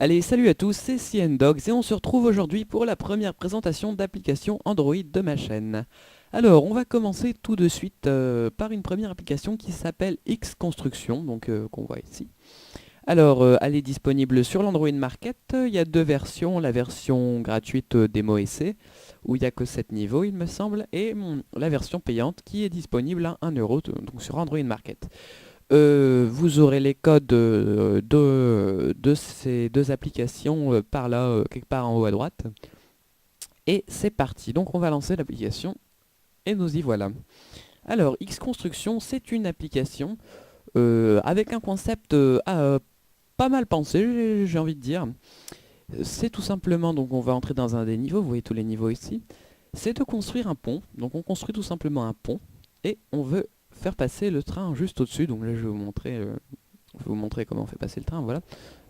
Allez, salut à tous, c'est CNDogs et on se retrouve aujourd'hui pour la première présentation d'application Android de ma chaîne. Alors, on va commencer tout de suite par une première application qui s'appelle Xconstruction, donc qu'on voit ici. Alors, elle est disponible sur l'Android Market. Il y a deux versions, la version gratuite démo essai, où il n'y a que 7 niveaux, il me semble, et la version payante qui est disponible à 1 euro, donc sur Android Market. Vous aurez les codes de ces deux applications par là, quelque part en haut à droite. Et c'est parti. Donc on va lancer l'application et nous y voilà. Alors, Xconstruction, c'est une application avec un concept pas mal pensé, j'ai envie de dire. C'est tout simplement, donc on va entrer dans un des niveaux, vous voyez tous les niveaux ici. C'est de construire un pont. Donc on construit tout simplement un pont et on veut faire passer le train juste au-dessus. Donc là je vais vous montrer comment on fait passer le train, voilà.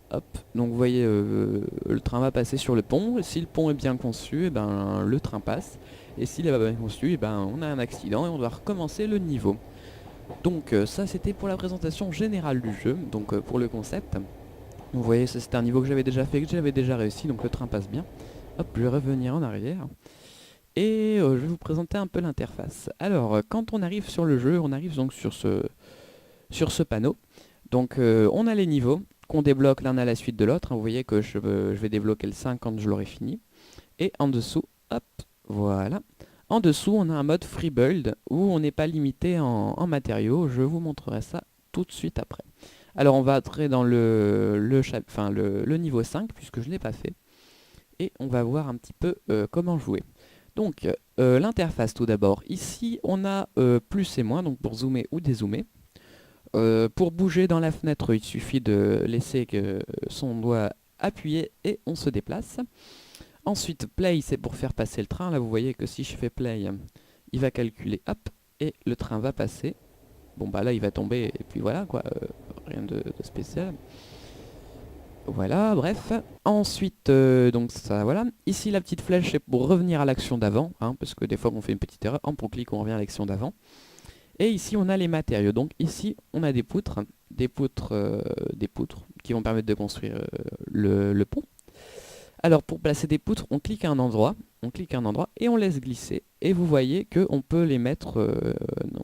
Hop, donc vous voyez le train va passer sur le pont. Et si le pont est bien conçu, et ben, le train passe. Et s'il est pas bien conçu, et ben, on a un accident et on doit recommencer le niveau. Donc ça c'était pour la présentation générale du jeu, donc pour le concept. Vous voyez, ça c'était un niveau que j'avais déjà fait, que j'avais déjà réussi, donc le train passe bien. Hop, je vais revenir en arrière. Et je vais vous présenter un peu l'interface. Alors, quand on arrive sur le jeu, on arrive donc sur ce panneau. Donc, on a les niveaux qu'on débloque l'un à la suite de l'autre. Vous voyez que je vais débloquer le 5 quand je l'aurai fini. Et en dessous, hop, voilà. En dessous, on a un mode free build où on n'est pas limité en matériaux. Je vous montrerai ça tout de suite après. Alors, on va entrer dans le niveau 5 puisque je ne l'ai pas fait. Et on va voir un petit peu comment jouer. Donc, l'interface tout d'abord. Ici, on a plus et moins, donc pour zoomer ou dézoomer. Pour bouger dans la fenêtre, il suffit de laisser son doigt appuyé et on se déplace. Ensuite, play, c'est pour faire passer le train. Là, vous voyez que si je fais play, il va calculer, hop, et le train va passer. Bon, bah là, il va tomber, et puis voilà, quoi, rien de spécial. Voilà, bref. Ensuite, donc ça, voilà. Ici, la petite flèche, c'est pour revenir à l'action d'avant, hein, parce que des fois, on fait une petite erreur. On clique, on revient à l'action d'avant. Et ici, on a les matériaux. Donc ici, on a des poutres, des poutres qui vont permettre de construire le pont. Alors, pour placer des poutres, on clique à un endroit et on laisse glisser. Et vous voyez qu'on peut les mettre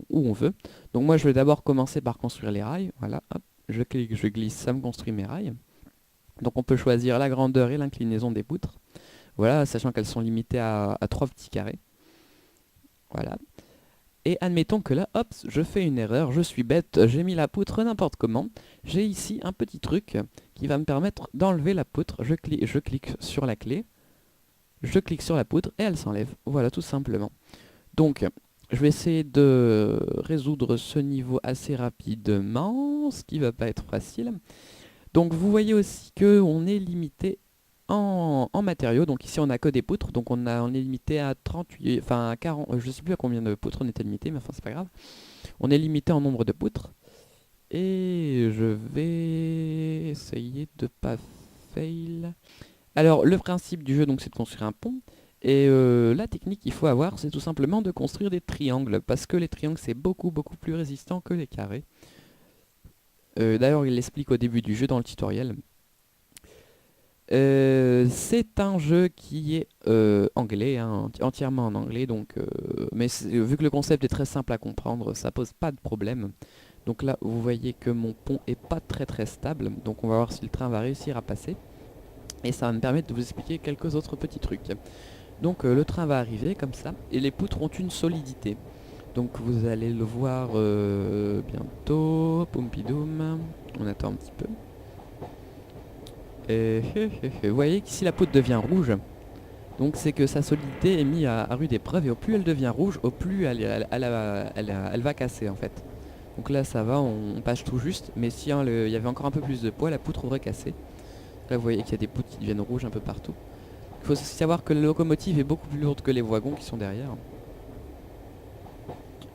où on veut. Donc moi, je vais d'abord commencer par construire les rails. Voilà, hop, je clique, je glisse, ça me construit mes rails. Donc on peut choisir la grandeur et l'inclinaison des poutres. Voilà, sachant qu'elles sont limitées à 3 petits carrés. Voilà. Et admettons que là, hop, je fais une erreur, je suis bête, j'ai mis la poutre n'importe comment. J'ai ici un petit truc qui va me permettre d'enlever la poutre. Je clique sur la clé, je clique sur la poutre et elle s'enlève. Voilà, tout simplement. Donc, je vais essayer de résoudre ce niveau assez rapidement, ce qui va pas être facile. Donc vous voyez aussi qu'on est limité en matériaux. Donc ici on n'a que des poutres, donc on est limité à 38, enfin à 40, je sais plus à combien de poutres on était limité, mais enfin c'est pas grave. On est limité en nombre de poutres. Et je vais essayer de pas fail. Alors le principe du jeu donc c'est de construire un pont. Et la technique qu'il faut avoir c'est tout simplement de construire des triangles. Parce que les triangles c'est beaucoup plus résistant que les carrés. D'ailleurs il l'explique au début du jeu dans le tutoriel. C'est un jeu qui est anglais, hein, entièrement en anglais, donc, mais vu que le concept est très simple à comprendre, ça pose pas de problème. Donc là, vous voyez que mon pont est pas très stable, donc on va voir si le train va réussir à passer. Et ça va me permettre de vous expliquer quelques autres petits trucs. Donc le train va arriver comme ça, et les poutres ont une solidité. Donc vous allez le voir bientôt, Pompidoum, on attend un petit peu. Vous voyez qu'ici la poutre devient rouge, donc c'est que sa solidité est mise à rude épreuve, et au plus elle devient rouge, au plus elle va casser en fait. Donc là ça va, on passe tout juste, mais si hein, il y avait encore un peu plus de poids, la poutre aurait cassé. Là vous voyez qu'il y a des poutres qui deviennent rouges un peu partout. Il faut aussi savoir que la locomotive est beaucoup plus lourde que les wagons qui sont derrière.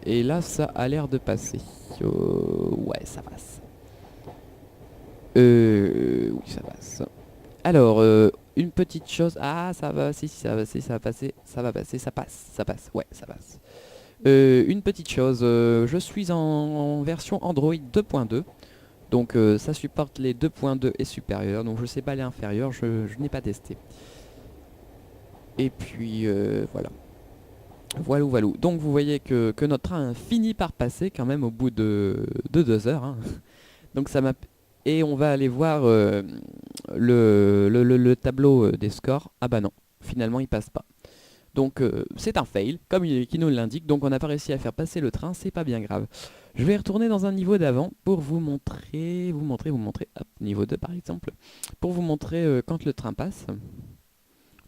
Et là ça a l'air de passer. Ouais, ça passe. Oui, ça passe. Alors, une petite chose. Ah, ça va, si, ça va, si, ça va passer, ça va passer, ça passe, ouais, ça passe. Une petite chose, je suis en version Android 2.2, Donc ça supporte les 2.2 et supérieurs, donc je sais pas les inférieurs, je n'ai pas testé. Et puis voilà. Voilà, voilà. Donc vous voyez que notre train finit par passer quand même au bout de 2 heures, hein. Donc ça m'a... Et on va aller voir le tableau des scores. Ah bah non, finalement il passe pas. Donc c'est un fail, comme qui nous l'indique. Donc on n'a pas réussi à faire passer le train, c'est pas bien grave. Je vais retourner dans un niveau d'avant pour vous montrer, hop, niveau 2 par exemple, pour vous montrer quand le train passe.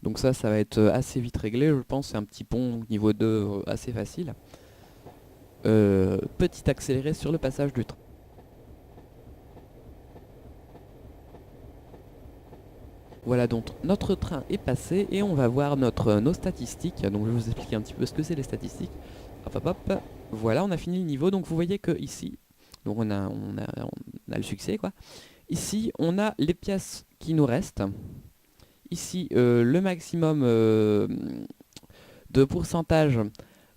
Donc ça va être assez vite réglé, je pense, c'est un petit pont niveau 2 assez facile. Petit accéléré sur le passage du train. Voilà, donc notre train est passé et on va voir nos statistiques. Donc je vais vous expliquer un petit peu ce que c'est les statistiques. Hop hop hop. Voilà, on a fini le niveau. Donc vous voyez que ici, donc on a le succès quoi. Ici, on a les pièces qui nous restent. Ici, le maximum de pourcentage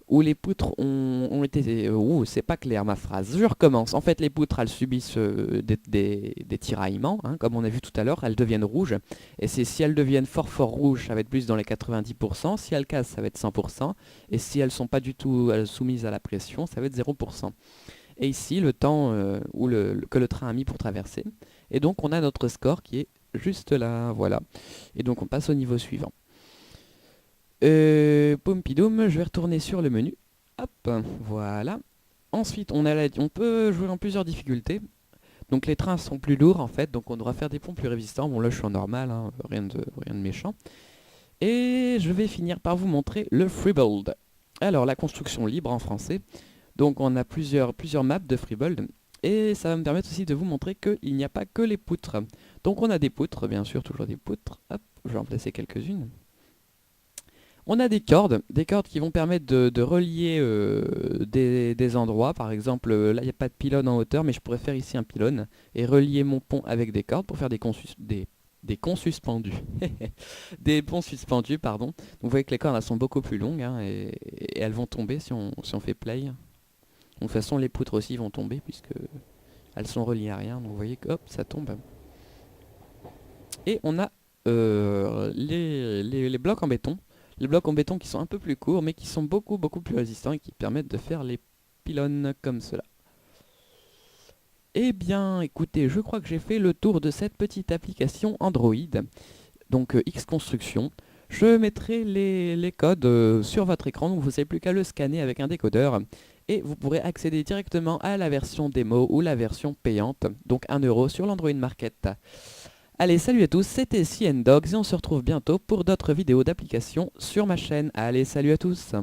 où les poutres ont été... ouh, c'est pas clair ma phrase. Je recommence. En fait, les poutres, elles subissent des tiraillements, hein, comme on a vu tout à l'heure. Elles deviennent rouges. Et si elles deviennent fort rouges, ça va être plus dans les 90%. Si elles cassent, ça va être 100%. Et si elles sont pas du tout soumises à la pression, ça va être 0%. Et ici, le temps que le train a mis pour traverser. Et donc, on a notre score qui est juste là. Voilà. Et donc, on passe au niveau suivant. Pompidoum, je vais retourner sur le menu. Hop, voilà. Ensuite, on peut jouer en plusieurs difficultés. Donc les trains sont plus lourds en fait, donc on devra faire des ponts plus résistants. Bon là je suis en normal, hein, rien de méchant. Et je vais finir par vous montrer le Freebuild. Alors la construction libre en français. Donc on a plusieurs maps de Freebuild. Et ça va me permettre aussi de vous montrer qu'il n'y a pas que les poutres. Donc on a des poutres, bien sûr, toujours des poutres. Hop, je vais en placer quelques-unes. On a des cordes qui vont permettre de relier des endroits. Par exemple, là il n'y a pas de pylône en hauteur, mais je pourrais faire ici un pylône et relier mon pont avec des cordes pour faire des ponts suspendus. Des ponts suspendus, pardon. Donc vous voyez que les cordes elles sont beaucoup plus longues hein, et elles vont tomber si on fait play. Donc, de toute façon, les poutres aussi vont tomber puisque elles sont reliées à rien. Donc vous voyez que hop, ça tombe. Et on a les blocs en béton. Les blocs en béton qui sont un peu plus courts mais qui sont beaucoup plus résistants et qui permettent de faire les pylônes comme cela. Eh bien écoutez, je crois que j'ai fait le tour de cette petite application Android, donc X-Construction. Je mettrai les codes sur votre écran, donc vous n'avez plus qu'à le scanner avec un décodeur et vous pourrez accéder directement à la version démo ou la version payante, donc 1 € sur l'Android Market. Allez, salut à tous, c'était CNDogs et on se retrouve bientôt pour d'autres vidéos d'applications sur ma chaîne. Allez, salut à tous!